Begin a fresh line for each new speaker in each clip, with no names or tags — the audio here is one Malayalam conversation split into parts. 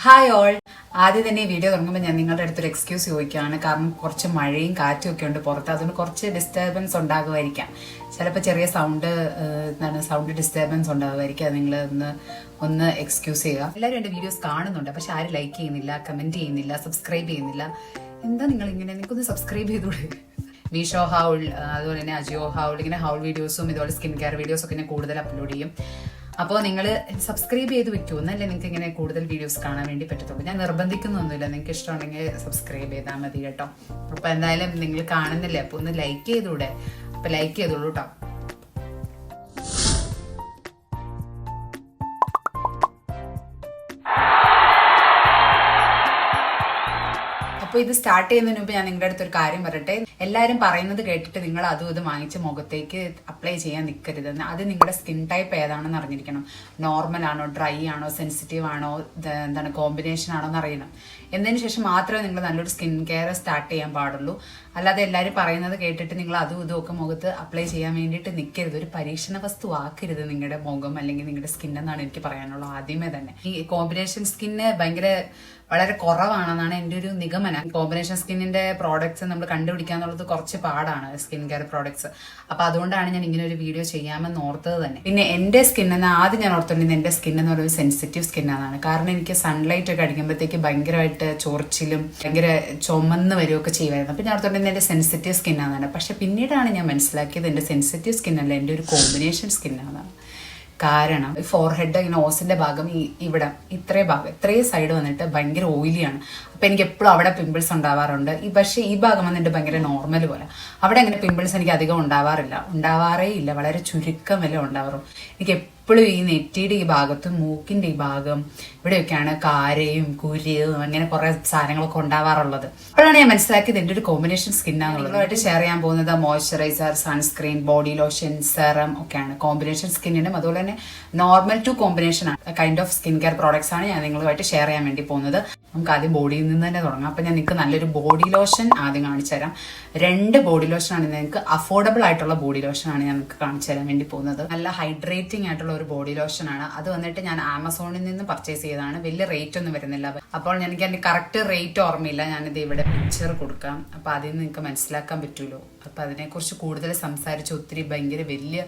Hi all. ആദ്യം തന്നെ ഈ വീഡിയോ തുടങ്ങുമ്പോൾ ഞാൻ നിങ്ങളുടെ അടുത്തൊരു എക്സ്ക്യൂസ് ചോദിക്കുകയാണ്. കാരണം കുറച്ച് മഴയും കാറ്റും ഒക്കെ ഉണ്ട് പുറത്ത്, അതുകൊണ്ട് കുറച്ച് ഡിസ്റ്റർബൻസ് ഉണ്ടാകുമായിരിക്കാം. ചിലപ്പോൾ ചെറിയ സൗണ്ട് ഡിസ്റ്റർബൻസ് ഉണ്ടാകുമായിരിക്കും. അത് നിങ്ങൾ ഒന്ന് എക്സ്ക്യൂസ് ചെയ്യുക. എല്ലാവരും എൻ്റെ വീഡിയോസ് കാണുന്നുണ്ട്, പക്ഷെ ആരും ലൈക്ക് ചെയ്യുന്നില്ല, കമൻറ്റ് ചെയ്യുന്നില്ല, സബ്സ്ക്രൈബ് ചെയ്യുന്നില്ല. എന്താ നിങ്ങൾക്കൊന്ന് സബ്സ്ക്രൈബ് ചെയ്തൂടെ? മീഷോ ഹൗൾ, അതുപോലെ തന്നെ അജിയോ ഹൗൾ, ഇങ്ങനെ ഹൗൾ വീഡിയോസും ഇതുപോലെ സ്കിൻ കെയർ വീഡിയോസൊക്കെ ഞാൻ കൂടുതൽ അപ്ലോഡ് ചെയ്യും. അപ്പോൾ നിങ്ങൾ സബ്സ്ക്രൈബ് ചെയ്ത് വെക്കൂ, എന്നല്ലേ നിങ്ങൾക്ക് ഇങ്ങനെ കൂടുതൽ വീഡിയോസ് കാണാൻ വേണ്ടി പറ്റത്തുള്ളൂ. ഞാൻ നിർബന്ധിക്കുന്നൊന്നുമില്ല, നിങ്ങൾക്ക് ഇഷ്ടമുണ്ടെങ്കിൽ സബ്സ്ക്രൈബ് ചെയ്താൽ മതി കേട്ടോ. അപ്പോൾ എന്തായാലും നിങ്ങൾ കാണുന്നില്ലേ, അപ്പോൾ ഒന്ന് ലൈക്ക് ചെയ്തൂടെ? അപ്പോൾ ലൈക്ക് ചെയ്തോളൂ കേട്ടോ. അപ്പോൾ ഇത് സ്റ്റാർട്ട് ചെയ്യുന്നതിന് മുമ്പ് ഞാൻ നിങ്ങളുടെ അടുത്തൊരു കാര്യം പറയട്ടെ. എല്ലാവരും പറയുന്നത് കേട്ടിട്ട് നിങ്ങൾ അതും ഇത് വാങ്ങിച്ച് മുഖത്തേക്ക് അപ്ലൈ ചെയ്യാൻ നിൽക്കരുത്. അത് നിങ്ങളുടെ സ്കിൻ ടൈപ്പ് ഏതാണെന്ന് അറിഞ്ഞിരിക്കണം. നോർമൽ ആണോ, ഡ്രൈ ആണോ, സെൻസിറ്റീവ് ആണോ, കോമ്പിനേഷൻ ആണോ എന്ന് അറിയണം. എന്നതിന് ശേഷം മാത്രമേ നിങ്ങൾ നല്ലൊരു സ്കിൻ കെയർ സ്റ്റാർട്ട് ചെയ്യാൻ പാടുള്ളൂ. അല്ലാതെ എല്ലാവരും പറയുന്നത് കേട്ടിട്ട് നിങ്ങൾ അതും ഇതും ഒക്കെ മുഖത്ത് അപ്ലൈ ചെയ്യാൻ വേണ്ടിയിട്ട് നിൽക്കരുത്. ഒരു പരീക്ഷണ വസ്തു ആക്കരുത് നിങ്ങളുടെ മുഖം അല്ലെങ്കിൽ നിങ്ങളുടെ സ്കിൻ എന്നാണ് എനിക്ക് പറയാനുള്ളത്. ആദ്യമേ തന്നെ ഈ കോമ്പിനേഷൻ സ്കിന്ന് വളരെ കുറവാണെന്നാണ് എൻ്റെ ഒരു നിഗമനം. കോമ്പിനേഷൻ സ്കിന്നിന്റെ പ്രോഡക്ട്സ് നമ്മൾ കണ്ടുപിടിക്കാന്നുള്ളത് കുറച്ച് പാടാണ്, സ്കിൻ കെയർ പ്രോഡക്ട്സ്. അപ്പൊ അതുകൊണ്ടാണ് ഞാൻ ഇങ്ങനെ ഒരു വീഡിയോ ചെയ്യാമെന്ന് ഓർത്തത് തന്നെ. പിന്നെ എന്റെ സ്കിൻ എന്ന് ആദ്യം ഞാൻ ഓർത്തോണ്ടിരുന്നത് എന്റെ സ്കിൻ എന്ന് പറയുന്നത് സെൻസിറ്റീവ് സ്കിന്നാണ്. കാരണം എനിക്ക് സൺലൈറ്റ് ഒക്കെ അടിക്കുമ്പോഴത്തേക്ക് ഭയങ്കരമായിട്ട് ചൊറിച്ചിലും ഭയങ്കര ചുമന്ന് വരികയൊക്കെ ചെയ്യുമായിരുന്നു. അപ്പൊ ഞാൻ ഓർത്തോണ്ടിരുന്നത് എന്റെ സെൻസിറ്റീവ് സ്കിന്നാണ്. പക്ഷെ പിന്നീടാണ് ഞാൻ മനസ്സിലാക്കിയത് എന്റെ സെൻസിറ്റീവ് സ്കിന്നല്ല, എന്റെ ഒരു കോമ്പിനേഷൻ സ്കിന്നാണ്. കാരണം ഫോർഹെഡ് ഇങ്ങനെ ഓസിന്റെ ഭാഗം ഇവിടെ ഇത്രയും സൈഡ് വന്നിട്ട് ഭയങ്കര ഓയിലിയാണ്. അപ്പൊ എനിക്ക് എപ്പോഴും അവിടെ പിമ്പിൾസ് ഉണ്ടാവാറുണ്ട്. പക്ഷെ ഈ ഭാഗം വന്നിട്ട് ഭയങ്കര നോർമൽ പോലെ. അവിടെ അങ്ങനെ പിമ്പിൾസ് എനിക്ക് അധികം ഉണ്ടാവാറേ ഇല്ല. വളരെ ചുരുക്കം വല്ല ഉണ്ടാവാറും. എനിക്ക് എപ്പോഴും ഈ നെറ്റിയുടെ ഈ ഭാഗത്തും മൂക്കിന്റെ ഈ ഭാഗം ഇവിടെയൊക്കെയാണ് കാരയും കുരിയും അങ്ങനെ കുറെ സാധനങ്ങളൊക്കെ ഉണ്ടാവാറുള്ളത്. അപ്പോഴാണ് ഞാൻ മനസ്സിലാക്കിയത് എന്റെ ഒരു കോമ്പിനേഷൻ സ്കിന്നാണുള്ളത്. നിങ്ങളുമായിട്ട് ഷെയർ ചെയ്യാൻ പോകുന്നത് moisturiser, sunscreen, body lotion, serum ഒക്കെയാണ്. കോമ്പിനേഷൻ സ്കിന്നിനും അതുപോലെ തന്നെ normal to combination kind of skin care products ആണ് ഞാൻ നിങ്ങളുമായിട്ട് ഷെയർ ചെയ്യാൻ വേണ്ടി പോകുന്നത്. നമുക്ക് ആദ്യം ബോഡിയിൽ നിന്ന് തന്നെ തുടങ്ങാം. അപ്പൊ ഞാൻ നിങ്ങൾക്ക് നല്ലൊരു ബോഡി ലോഷൻ ആദ്യം കാണിച്ചു തരാം. 2 ബോഡി ലോഷനാണ് നിങ്ങൾക്ക് അഫോർഡബിൾ ആയിട്ടുള്ള ബോഡി ലോഷനാണ് ഞാൻ നിങ്ങൾക്ക് കാണിച്ചു തരാൻ വേണ്ടി പോകുന്നത്. നല്ല ഹൈഡ്രേറ്റിംഗ് ആയിട്ടുള്ള ഒരു ബോഡി ലോഷനാണ്. അത് വന്നിട്ട് ഞാൻ ആമസോണിൽ നിന്ന് പർച്ചേസ് ചെയ്തതാണ്. വലിയ റേറ്റ് ഒന്നും വരുന്നില്ല. അപ്പോൾ എനിക്ക് അതിന്റെ കറക്റ്റ് റേറ്റ് ഓർമ്മയില്ല. ഞാനിത് ഇവിടെ പിക്ചർ കൊടുക്കാം. അപ്പൊ അതിൽ നിന്ന് നിങ്ങൾക്ക് മനസ്സിലാക്കാൻ പറ്റുമല്ലോ. അപ്പൊ അതിനെക്കുറിച്ച് കൂടുതൽ സംസാരിച്ച് ഒത്തിരി ഭയങ്കര വലിയ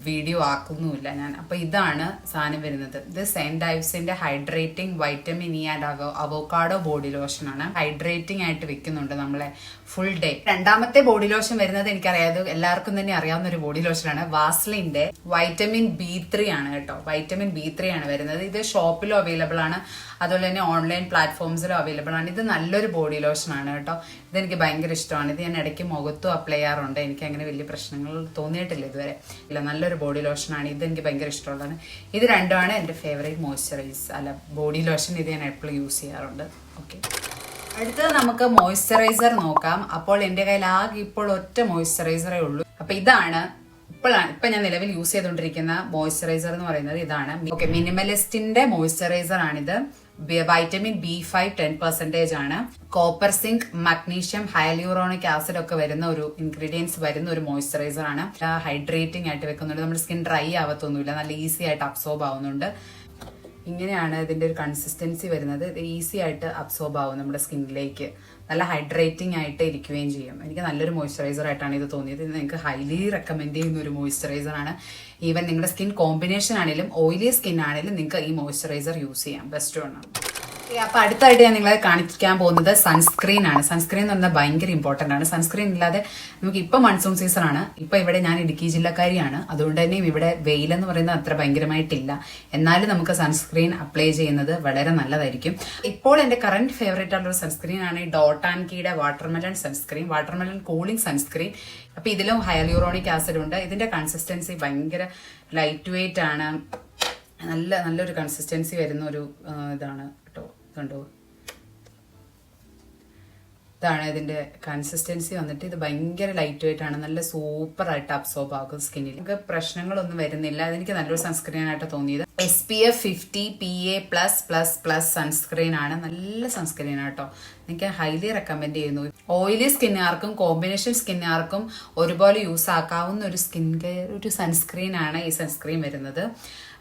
വീഡിയോ ആക്കുന്നുമില്ല ഞാൻ. അപ്പൊ ഇതാണ് സാധനം വരുന്നത്. ഇത് സെന്റ് ഡൈവ്സിന്റെ hydrating vitamin E and avocado body lotion ആണ്. ഹൈഡ്രേറ്റിംഗ് ആയിട്ട് വെക്കുന്നുണ്ട് നമ്മളെ ഫുൾ ഡേ. രണ്ടാമത്തെ ബോഡി ലോഷൻ വരുന്നത് എനിക്കറിയാതെ എല്ലാവർക്കും തന്നെ അറിയാവുന്ന ഒരു ബോഡി ലോഷനാണ്. വാസ്ലിന്റെ വൈറ്റമിൻ B3 ആണ് കേട്ടോ. വൈറ്റമിൻ B3 ആണ് വരുന്നത്. ഇത് ഷോപ്പിലും അവൈലബിൾ ആണ്, അതുപോലെ തന്നെ ഓൺലൈൻ പ്ലാറ്റ്ഫോംസിലും അവൈലബിൾ ആണ്. ഇത് നല്ലൊരു ബോഡി ലോഷൻ ആണ് കേട്ടോ. ഇതെനിക്ക് ഭയങ്കര ഇഷ്ടമാണ്. ഇത് ഞാൻ ഇടയ്ക്ക് മുഖത്തും അപ്ലൈ ചെയ്യാറുണ്ട്. എനിക്ക് അങ്ങനെ വലിയ പ്രശ്നങ്ങൾ തോന്നിയിട്ടില്ല ഇതുവരെ. ഇല്ല, നല്ലൊരു ബോഡി ലോഷനാണ്. ഇത് എനിക്ക് ഭയങ്കര ഇഷ്ടമുള്ളതാണ്. ഇത് രണ്ടുമാണ് എൻ്റെ ഫേവറേറ്റ് ബോഡി ലോഷൻ. ഇത് ഞാൻ എപ്പോഴും യൂസ് ചെയ്യാറുണ്ട്. ഓക്കെ, അടുത്തത് നമുക്ക് മോയ്സ്ചറൈസർ നോക്കാം. അപ്പോൾ എൻ്റെ കയ്യിൽ ആകെ ഇപ്പോൾ ഒറ്റ മോയ്സ്ചറൈസറേ ഉള്ളൂ. അപ്പൊ ഇതാണ് ഇപ്പൊ ഞാൻ നിലവിൽ യൂസ് ചെയ്തുകൊണ്ടിരിക്കുന്ന മോയ്സ്ചറൈസർ എന്ന് പറയുന്നത് ഇതാണ്. ഓക്കെ, മിനിമലിസ്റ്റിന്റെ മോയ്സ്ചറൈസർ ആണിത്. വൈറ്റമിൻ B5 10% ആണ്. Copper, zinc, magnesium, hyaluronic acid ഒക്കെ വരുന്ന ഒരു ഇൻഗ്രീഡിയൻസ് വരുന്ന ഒരു മോയ്സ്ചറൈസർ ആണ്. ഹൈഡ്രേറ്റിംഗ് ആയിട്ട് വെക്കുന്നുണ്ട്. നമ്മുടെ സ്കിൻ ഡ്രൈ ആവത്തൊന്നുമില്ല, നല്ല ഈസി ആയിട്ട് അബ്സോർബ് ആവുന്നുണ്ട്. ഇങ്ങനെയാണ് ഇതിന്റെ ഒരു കൺസിസ്റ്റൻസി വരുന്നത്. ഇത് ഈസി ആയിട്ട് അബ്സോർബ് ആവും നമ്മുടെ സ്കിന്നിലേക്ക്. നല്ല ഹൈഡ്രേറ്റിംഗ് ആയിട്ട് ഇരിക്കുകയും ചെയ്യും. എനിക്ക് നല്ലൊരു മോയ്സ്ചറൈസർ ആയിട്ടാണ് ഇത് തോന്നിയത്. ഇത് നിങ്ങൾക്ക് ഹൈലി റെക്കമെൻഡ് ചെയ്യുന്ന ഒരു മോയ്സ്ചറൈസർ ആണ്. ഈവൻ നിങ്ങളുടെ സ്കിൻ കോമ്പിനേഷൻ ആണെങ്കിലും ഓയിലി സ്കിൻ ആണെങ്കിലും നിങ്ങൾക്ക് ഈ മോയ്സ്ചറൈസർ യൂസ് ചെയ്യാം. ബെസ്റ്റ് ആണ്. അപ്പൊ അടുത്തായിട്ട് ഞാൻ നിങ്ങളെ കാണിക്കാൻ പോകുന്നത് സൺസ്ക്രീൻ ആണ്. സൺസ്ക്രീൻ എന്ന് പറഞ്ഞാൽ ഭയങ്കര ഇമ്പോർട്ടന്റ് ആണ്. സൺസ്ക്രീൻ ഇല്ലാതെ നമുക്ക് ഇപ്പൊ മൺസൂൺ സീസൺ ആണ്. ഇപ്പൊ ഇവിടെ ഞാൻ ഇടുക്കി ജില്ലക്കാരിയാണ്. അതുകൊണ്ട് തന്നെ ഇവിടെ വെയിലെന്ന് പറയുന്നത് അത്ര ഭയങ്കരമായിട്ടില്ല. എന്നാലും നമുക്ക് സൺസ്ക്രീൻ അപ്ലൈ ചെയ്യുന്നത് വളരെ നല്ലതായിരിക്കും. ഇപ്പോൾ എന്റെ കറന്റ് ഫേവറേറ്റ് ആയിട്ടുള്ള സൺസ്ക്രീൻ ആണ് ഈ ഡോട്ട് ആൻഡ് കീയുടെ watermelon sunscreen, watermelon cooling sunscreen. അപ്പൊ ഇതിലും ഹൈലൂറോണിക് ആസിഡ് ഉണ്ട്. ഇതിന്റെ കൺസിസ്റ്റൻസി ഭയങ്കര ലൈറ്റ് വെയിറ്റ് ആണ്. നല്ലൊരു കൺസിസ്റ്റൻസി വരുന്ന ഒരു ഇതാണ് കേട്ടോ. കണ്ടോ, ഇതാണ് ഇതിന്റെ കൺസിസ്റ്റൻസി വന്നിട്ട്. ഇത് ഭയങ്കര ലൈറ്റ് വെയിറ്റ് ആണ്. നല്ല സൂപ്പർ ആയിട്ട് അബ്സോർബ് ആകും സ്കിന്നിൽ. നമുക്ക് പ്രശ്നങ്ങളൊന്നും വരുന്നില്ല. അതെനിക്ക് നല്ലൊരു സൺസ്ക്രീൻ ആയിട്ട് തോന്നിയത്. SPF 50 PA+++ സൺസ്ക്രീൻ ആണ്. നല്ല സൺസ്ക്രീൻ ആട്ടോ. എനിക്ക് ഹൈലി റെക്കമെൻഡ് ചെയ്യുന്നു. ഓയിലി സ്കിന്നുകാർക്കും കോമ്പിനേഷൻ സ്കിന്നുകാർക്കും ഒരുപോലെ യൂസ് ആക്കാവുന്ന ഒരു സൺസ്ക്രീൻ ആണ് ഈ സൺസ്ക്രീൻ വരുന്നത്.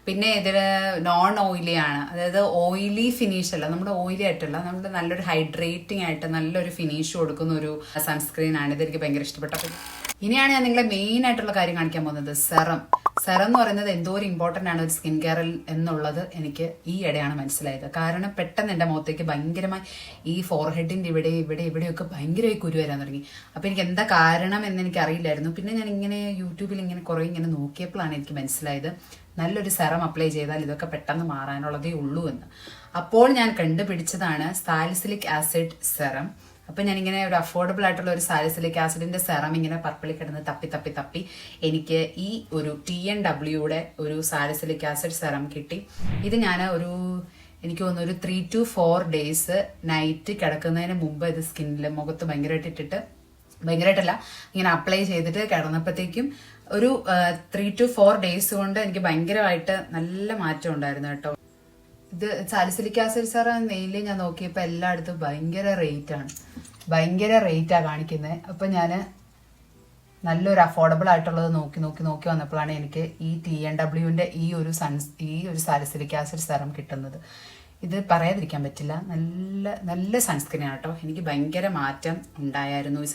പിന്നെ ഇതില് നോൺ ഓയിലി ആണ്, അതായത് ഓയിലി ഫിനിഷ് അല്ല, നമ്മുടെ ഓയിലി ആയിട്ടുള്ള നമ്മുടെ നല്ലൊരു ഹൈഡ്രേറ്റിംഗ് ആയിട്ട് നല്ലൊരു ഫിനിഷ് കൊടുക്കുന്ന ഒരു സൺസ്ക്രീൻ ആണ്. ഇതെനിക്ക് ഭയങ്കര ഇഷ്ടപ്പെട്ടു. ഇനിയാണ് ഞാൻ നിങ്ങളെ മെയിൻ ആയിട്ടുള്ള കാര്യം കാണിക്കാൻ പോകുന്നത്, സെറം. സെറം എന്ന് പറയുന്നത് എന്തോ ഒരു ഇമ്പോർട്ടന്റ് ആണ് ഒരു സ്കിൻ കെയറിൽ എന്നുള്ളത് എനിക്ക് ഈ ഇടയാണ് മനസ്സിലായത്. കാരണം പെട്ടെന്ന് എൻ്റെ മുഖത്തേക്ക് ഭയങ്കരമായി ഈ ഫോർഹെഡിന്റെ ഇവിടെയൊക്കെ ഭയങ്കരമായി കുരു വരാൻ തുടങ്ങി. അപ്പൊ എനിക്ക് എന്താ കാരണം എന്ന് എനിക്ക് അറിയില്ലായിരുന്നു. പിന്നെ ഞാൻ ഇങ്ങനെ യൂട്യൂബിൽ ഇങ്ങനെ കുറെ ഇങ്ങനെ നോക്കിയപ്പോഴാണ് എനിക്ക് മനസ്സിലായത് നല്ലൊരു സെറം അപ്ലൈ ചെയ്താൽ ഇതൊക്കെ പെട്ടെന്ന് മാറാനുള്ളതേ ഉള്ളൂ എന്ന്. അപ്പോൾ ഞാൻ കണ്ടുപിടിച്ചതാണ് സാലിസിലിക് ആസിഡ് സെറം. അപ്പൊ ഞാനിങ്ങനെ ഒരു അഫോർഡബിൾ ആയിട്ടുള്ള ഒരു സാലിസിലിക് ആസിഡിന്റെ സെറം ഇങ്ങനെ പർപ്പിളിൽ കിടന്ന് തപ്പി എനിക്ക് ഈ ഒരു TNWയുടെ ഒരു സാലിസിലിക് ആസിഡ് സെറം കിട്ടി. ഇത് ഞാൻ എനിക്ക് തോന്നുന്നു ഒരു 3 to 4 days നൈറ്റ് കിടക്കുന്നതിന് മുമ്പ് ഇത് സ്കിന്നിൽ മുഖത്ത് ഭയങ്കരമായിട്ടല്ല ഇങ്ങനെ അപ്ലൈ ചെയ്തിട്ട് കിടന്നപ്പോഴത്തേക്കും ഒരു 3 to 4 days കൊണ്ട് എനിക്ക് ഭയങ്കരമായിട്ട് നല്ല മാറ്റം ഉണ്ടായിരുന്നു കേട്ടോ. ഇത് സാലിസിലിക് ആസിഡ് സെറം മെയിൻലി ഞാൻ നോക്കിയപ്പോൾ എല്ലായിടത്തും ഭയങ്കര റേറ്റാണ് കാണിക്കുന്നത്. അപ്പൊ ഞാൻ നല്ലൊരു അഫോർഡബിൾ ആയിട്ടുള്ളത് നോക്കി വന്നപ്പോഴാണ് എനിക്ക് ഈ TNWന്റെ ഈ ഒരു സാലിസിലിക് ആസിഡ് സെറം കിട്ടുന്നത്. ഇത് പറയാതിരിക്കാൻ പറ്റില്ല, നല്ല സൺസ്ക്രീൻ ആണ് കേട്ടോ. എനിക്ക് ഭയങ്കര മാറ്റം ഉണ്ടായിരുന്നു ഈ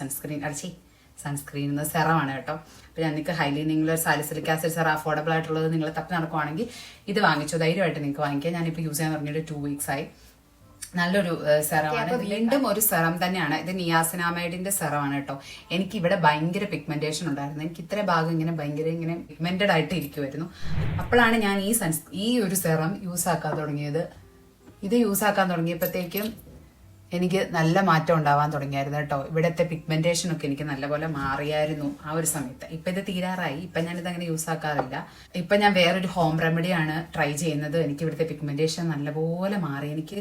സൺസ്ക്രീൻ സെറമാണ് കേട്ടോ. അപ്പൊ ഞാൻ നിങ്ങൾക്ക് ഹൈലൈനിങ്ങിൽ സാലിസിലിക് ആസിഡ് സെറം അഫോർഡബിൾ ആയിട്ടുള്ളത് നിങ്ങൾ തപ്പി നടക്കുവാണെങ്കിൽ ഇത് വാങ്ങിച്ചു, ധൈര്യമായിട്ട് നിങ്ങൾക്ക് വാങ്ങിക്കാം. ഞാനിപ്പോൾ യൂസ് ചെയ്യാൻ തുടങ്ങിയിട്ട് 2 weeks ആയി. നല്ലൊരു സെറമാണ്. വീണ്ടും ഒരു സെറം തന്നെയാണ് ഇത്, നിയാസിനാമൈഡിന്റെ സെറമാണ് കേട്ടോ. എനിക്ക് ഇവിടെ ഭയങ്കര പിഗ്മെന്റേഷൻ ഉണ്ടായിരുന്നു. എനിക്ക് ഇത്ര ഭാഗം ഇങ്ങനെ പിഗ്മെന്റഡ് ആയിട്ട് ഇരിക്കുമായിരുന്നു. അപ്പോഴാണ് ഞാൻ ഈ ഒരു സെറം യൂസ് ആക്കാൻ തുടങ്ങിയത്. ഇത് യൂസ് ആക്കാൻ തുടങ്ങിയപ്പോഴത്തേക്കും എനിക്ക് നല്ല മാറ്റം ഉണ്ടാവാൻ തുടങ്ങിയായിരുന്നു കേട്ടോ. ഇവിടുത്തെ പിഗ്മെന്റേഷൻ ഒക്കെ എനിക്ക് നല്ലപോലെ മാറിയായിരുന്നു ആ ഒരു സമയത്ത്. ഇപ്പൊ ഇത് തീരാറായി. ഇപ്പൊ ഞാനിത് അങ്ങനെ യൂസ് ആക്കാറില്ല. ഇപ്പൊ ഞാൻ വേറൊരു ഹോം റെമഡിയാണ് ട്രൈ ചെയ്യുന്നത്. എനിക്ക് ഇവിടുത്തെ പിഗ്മെന്റേഷൻ നല്ലപോലെ മാറി. എനിക്ക്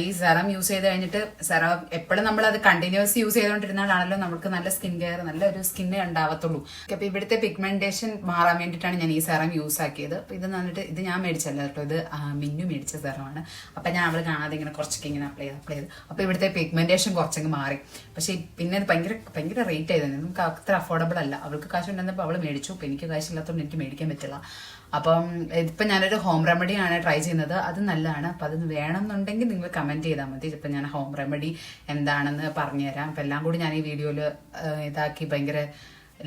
ഈ സെറം യൂസ് ചെയ്ത് കഴിഞ്ഞിട്ട് സെറം എപ്പോഴും നമ്മൾ അത് കണ്ടിന്യൂസ് യൂസ് ചെയ്തുകൊണ്ടിരുന്നാലാണല്ലോ നമുക്ക് നല്ല സ്കിൻ കെയർ, നല്ലൊരു സ്കിന്നെ ഉണ്ടാവത്തുള്ളൂ. അപ്പൊ ഇവിടുത്തെ പിഗ്മെന്റേഷൻ മാറാൻ വേണ്ടിയിട്ടാണ് ഞാൻ ഈ സെറം യൂസ് ആക്കിയത്. അപ്പൊ ഇത് വന്നിട്ട് ഇത് ഞാൻ മേടിച്ചല്ല കേട്ടോ, ഇത് മിന്നു മേടിച്ച സെറമാണ്. അപ്പൊ ഞാൻ അവള് കാണാതെ ഇങ്ങനെ കുറച്ചൊക്കെ ഇങ്ങനെ അപ്ലൈ ചെയ്ത് അപ്പൊ ഇവിടുത്തെ പിഗ്മെന്റേഷൻ കുറച്ചങ്ങ് മാറി. പക്ഷെ പിന്നെ അത് ഭയങ്കര റേറ്റ് ആയിരുന്നു. നമുക്ക് അത്ര അഫോർഡബിൾ അല്ല. അവൾക്ക് കാശ് ഉണ്ടെന്നപ്പോൾ അവള് മേടിച്ചു. അപ്പൊ എനിക്ക് കാശില്ലാത്തതുകൊണ്ട് എനിക്ക് മേടിക്കാൻ പറ്റില്ല. അപ്പം ഇപ്പം ഞാനൊരു ഹോം റെമഡിയാണ് ട്രൈ ചെയ്യുന്നത്. അത് നല്ലതാണ്. അപ്പം അത് വേണമെന്നുണ്ടെങ്കിൽ നിങ്ങൾ കമൻറ്റ് ചെയ്താൽ മതി. ഇപ്പം ഞാൻ ഹോം റെമഡി എന്താണെന്ന് പറഞ്ഞുതരാം. അപ്പം എല്ലാം കൂടി ഞാൻ ഈ വീഡിയോയിൽ ഇതാക്കി ഭയങ്കര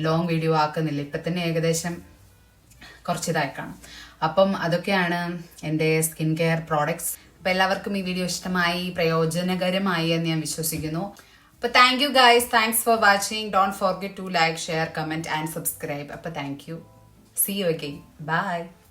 ലോങ് വീഡിയോ ആക്കുന്നില്ല. ഇപ്പം തന്നെ ഏകദേശം കുറച്ച് ഇതായി കാണും. അപ്പം അതൊക്കെയാണ് എൻ്റെ സ്കിൻ കെയർ പ്രോഡക്ട്സ്. അപ്പം എല്ലാവർക്കും ഈ വീഡിയോ ഇഷ്ടമായി, പ്രയോജനകരമായി എന്ന് ഞാൻ വിശ്വസിക്കുന്നു. അപ്പോൾ thank you guys, thanks for watching. Don't forget to like, share, comment and subscribe. അപ്പോൾ thank you. See you again. Bye.